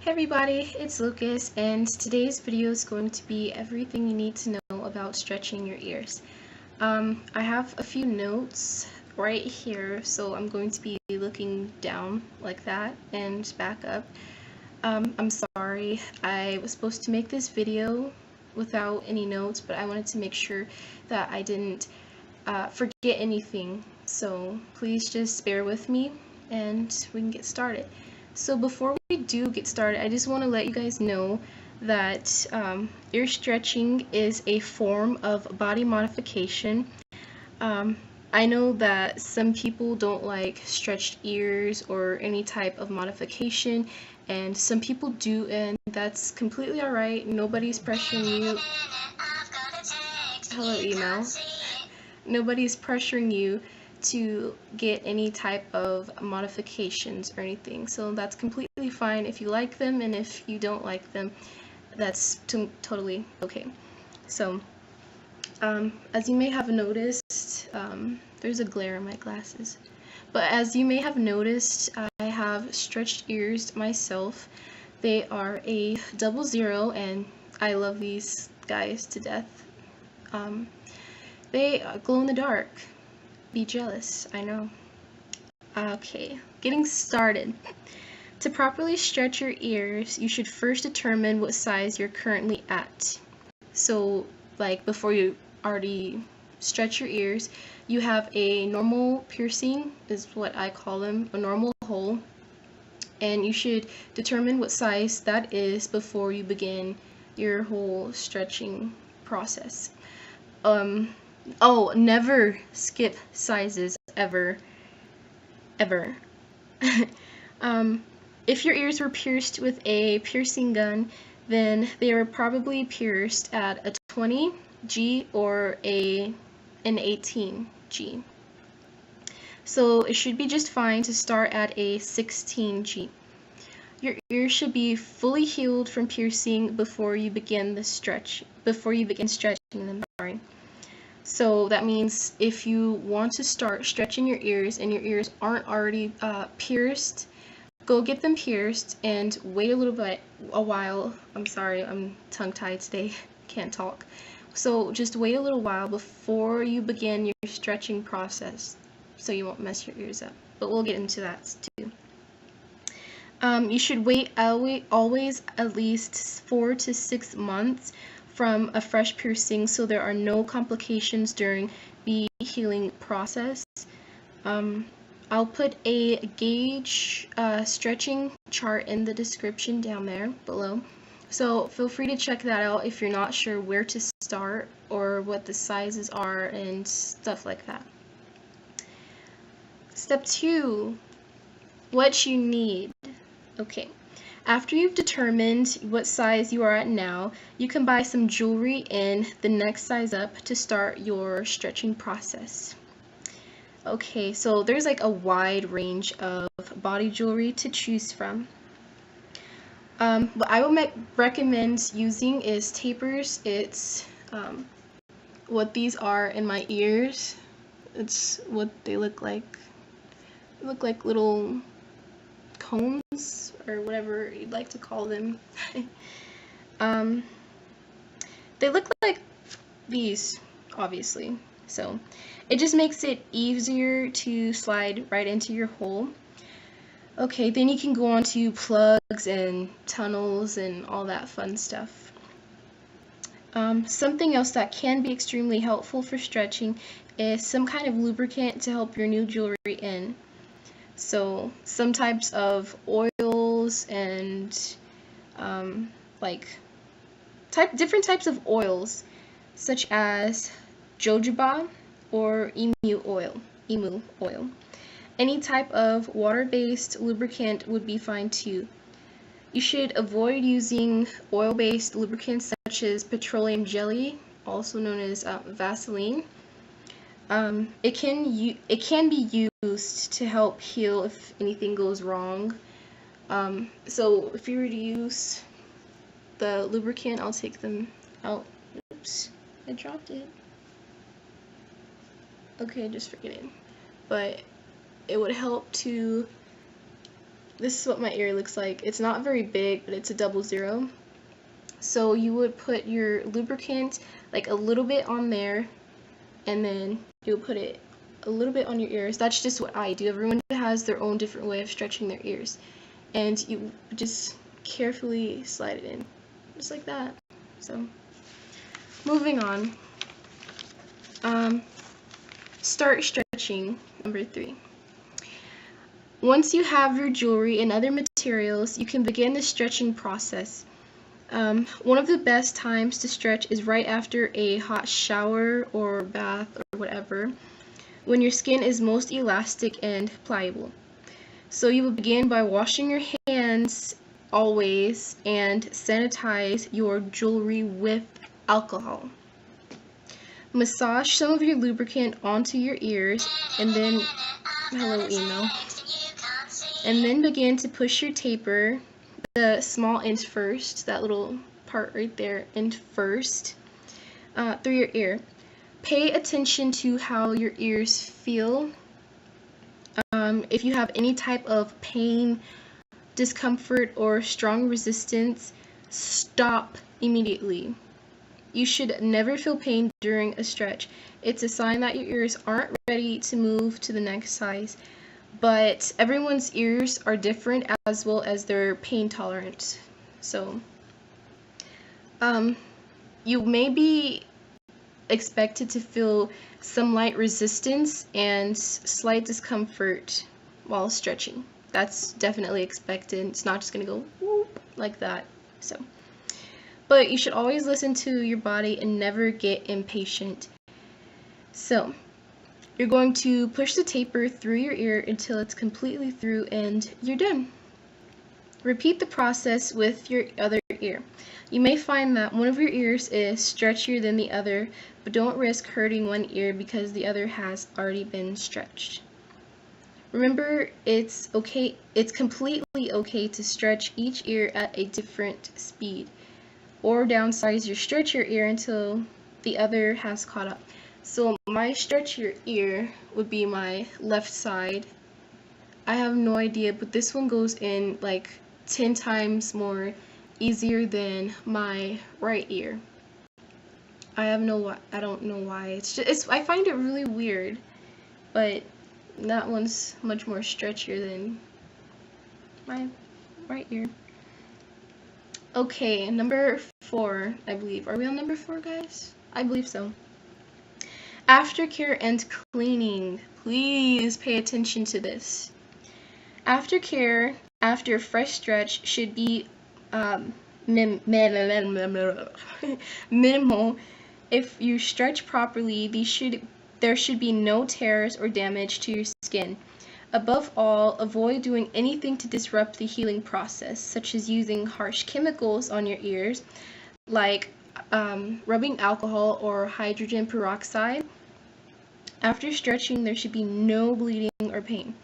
Hey everybody, it's Lucas, and today's video is going to be everything you need to know about stretching your ears. I have a few notes right here, so I'm going to be looking down like that and back up. I'm sorry, I was supposed to make this video without any notes, but I wanted to make sure that I didn't forget anything, so please just bear with me and we can get started. So before we do get started, I just want to let you guys know that ear stretching is a form of body modification. I know that some people don't like stretched ears or any type of modification, and some people do, and that's completely alright. Nobody's pressuring you. Hello, email. Nobody's pressuring you to get any type of modifications or anything, so that's completely fine if you like them, and if you don't like them, that's totally okay. So as you may have noticed, there's a glare in my glasses, but as you may have noticed, I have stretched ears myself. They are a 00, and I love these guys to death. They glow in the dark. Be jealous, I know. Okay, getting started. To properly stretch your ears, you should first determine what size you're currently at. So, like before you already stretch your ears, you have a normal piercing, is what I call them, a normal hole, and you should determine what size that is before you begin your whole stretching process. Oh, never skip sizes, ever. If your ears were pierced with a piercing gun, then they were probably pierced at a 20G or an 18G. So it should be just fine to start at a 16G. Your ears should be fully healed from piercing before you begin stretching them, sorry. So that means if you want to start stretching your ears and your ears aren't already pierced, go get them pierced and wait a while. I'm sorry, I'm tongue-tied today, can't talk. So just wait a little while before you begin your stretching process so you won't mess your ears up. But we'll get into that too. You should wait always at least 4 to 6 months from a fresh piercing, so there are no complications during the healing process. I'll put a gauge stretching chart in the description down there below, so feel free to check that out if you're not sure where to start or what the sizes are and stuff like that. Step 2, what you need. Okay. After you've determined what size you are at now, you can buy some jewelry in the next size up to start your stretching process. Okay, so there's like a wide range of body jewelry to choose from. What I would recommend using is tapers. It's what these are in my ears. It's what they look like. They look like little combs or whatever you'd like to call them. They look like these, obviously, so it just makes it easier to slide right into your hole. Okay, then you can go on to plugs and tunnels and all that fun stuff. Something else that can be extremely helpful for stretching is some kind of lubricant to help your new jewelry in. So some types of oils and different types of oils, such as jojoba or emu oil. Any type of water-based lubricant would be fine too. You should avoid using oil-based lubricants such as petroleum jelly, also known as Vaseline. It can be used to help heal if anything goes wrong. So if you were to use the lubricant, I'll take them out. Oops, I dropped it. Okay, just forget it. But it would help to this is what my ear looks like. It's not very big, but it's a 00. So you would put your lubricant like a little bit on there, and then you'll put it a little bit on your ears. That's just what I do. Everyone has their own different way of stretching their ears. And you just carefully slide it in, just like that. So, moving on. Start stretching, number 3. Once you have your jewelry and other materials, you can begin the stretching process. One of the best times to stretch is right after a hot shower or bath or whatever, when your skin is most elastic and pliable. So you will begin by washing your hands always and sanitize your jewelry with alcohol. Massage some of your lubricant onto your ears and then, hello email, and then begin to push your taper, the small end first, that little part right there, end first, through your ear. Pay attention to how your ears feel. If you have any type of pain, discomfort, or strong resistance, stop immediately. You should never feel pain during a stretch. It's a sign that your ears aren't ready to move to the next size. But everyone's ears are different, as well as their pain tolerance. So, you may be expected to feel some light resistance and slight discomfort while stretching. That's definitely expected. It's not just gonna go whoop like that. So, but you should always listen to your body and never get impatient. So, you're going to push the taper through your ear until it's completely through and you're done. Repeat the process with your other ear. You may find that one of your ears is stretchier than the other, but don't risk hurting one ear because the other has already been stretched. Remember, it's completely okay to stretch each ear at a different speed, or downsize your stretchier ear until the other has caught up. So my stretchier ear would be my left side. I have no idea, but this one goes in like 10 times more easier than my right ear. I don't know why. I find it really weird, but that one's much more stretchier than my right ear. Okay, number 4, I believe. Are we on number 4, guys? I believe so. Aftercare and cleaning. Please pay attention to this. Aftercare after a fresh stretch should be minimal. If you stretch properly, there should be no tears or damage to your skin. Above all, avoid doing anything to disrupt the healing process, such as using harsh chemicals on your ears, like rubbing alcohol or hydrogen peroxide. After stretching, there should be no bleeding or pain.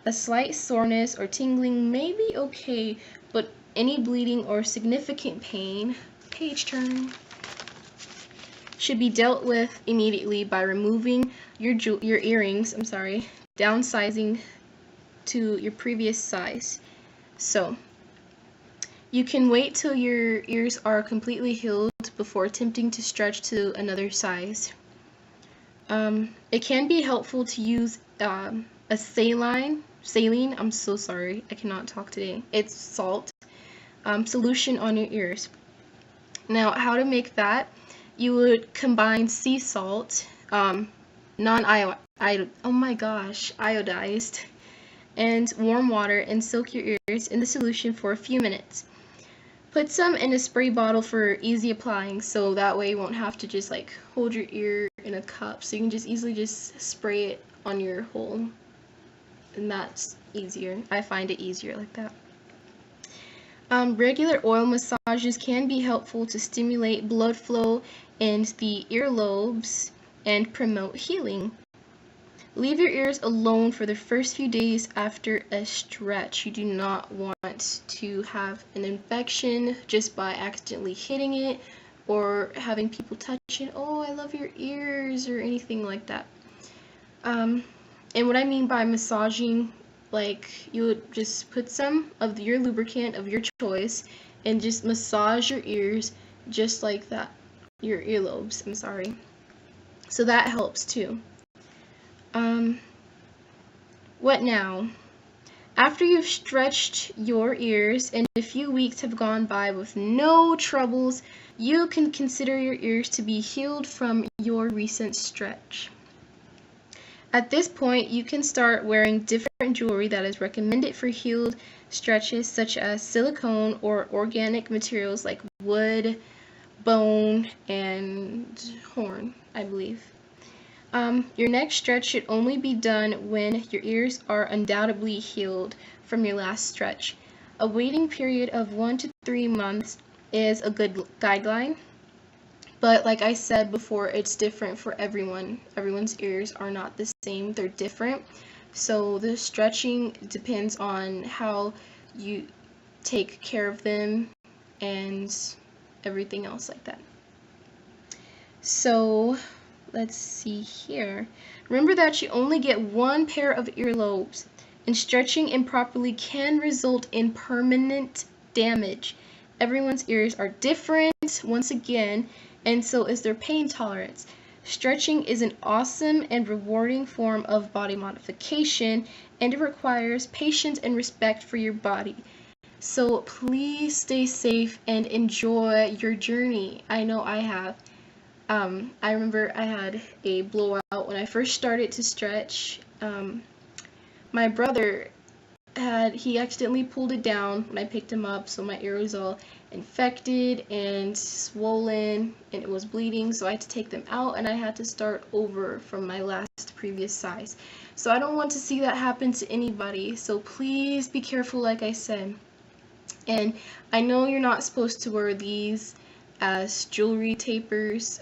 A slight soreness or tingling may be okay, but any bleeding or significant pain, page turn, should be dealt with immediately by removing your earrings, downsizing to your previous size. So, you can wait till your ears are completely healed before attempting to stretch to another size. It can be helpful to use a saline, I'm so sorry, I cannot talk today. It's salt, solution on your ears. Now, how to make that? You would combine sea salt, iodized, and warm water and soak your ears in the solution for a few minutes. Put some in a spray bottle for easy applying, so that way you won't have to just like hold your ear in a cup, so you can just easily just spray it on your hole, and that's easier. I find it easier like that. Regular oil massages can be helpful to stimulate blood flow in the earlobes and promote healing. Leave your ears alone for the first few days after a stretch. You do not want to have an infection just by accidentally hitting it or having people touch it. Oh, I love your ears, or anything like that. And what I mean by massaging like you would just put some of your lubricant of your choice and just massage your ears just like that. Your earlobes, I'm sorry. So that helps too. What now? After you've stretched your ears and a few weeks have gone by with no troubles, you can consider your ears to be healed from your recent stretch. At this point, you can start wearing different jewelry that is recommended for healed stretches, such as silicone or organic materials like wood, bone, and horn, I believe. Your next stretch should only be done when your ears are undoubtedly healed from your last stretch. A waiting period of 1 to 3 months is a good guideline, but like I said before, it's different for everyone. Everyone's ears are not the same, they're different. So the stretching depends on how you take care of them and everything else like that. So let's see here. Remember that you only get one pair of earlobes, and stretching improperly can result in permanent damage. Everyone's ears are different, once again, and so is their pain tolerance. Stretching is an awesome and rewarding form of body modification, and it requires patience and respect for your body. So please stay safe and enjoy your journey. I know I have. I remember I had a blowout when I first started to stretch. My brother he accidentally pulled it down when I picked him up, so my ear was all infected and swollen and it was bleeding, so I had to take them out and I had to start over from my previous size. So I don't want to see that happen to anybody, so please be careful like I said. And I know you're not supposed to wear these as jewelry tapers,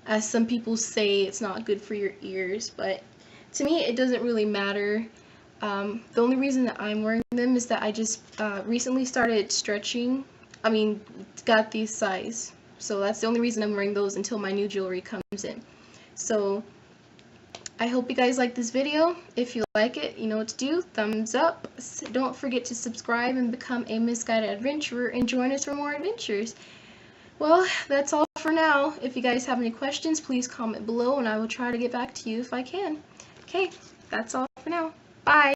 as some people say it's not good for your ears, but to me it doesn't really matter. The only reason that I'm wearing them is that I just recently started stretching, got these size, so that's the only reason I'm wearing those until my new jewelry comes in. So I hope you guys like this video. If you like it, you know what to do. Thumbs up. Don't forget to subscribe and become a misguided adventurer and join us for more adventures. Well, that's all for now. If you guys have any questions, please comment below and I will try to get back to you if I can. Okay, that's all for now. Bye!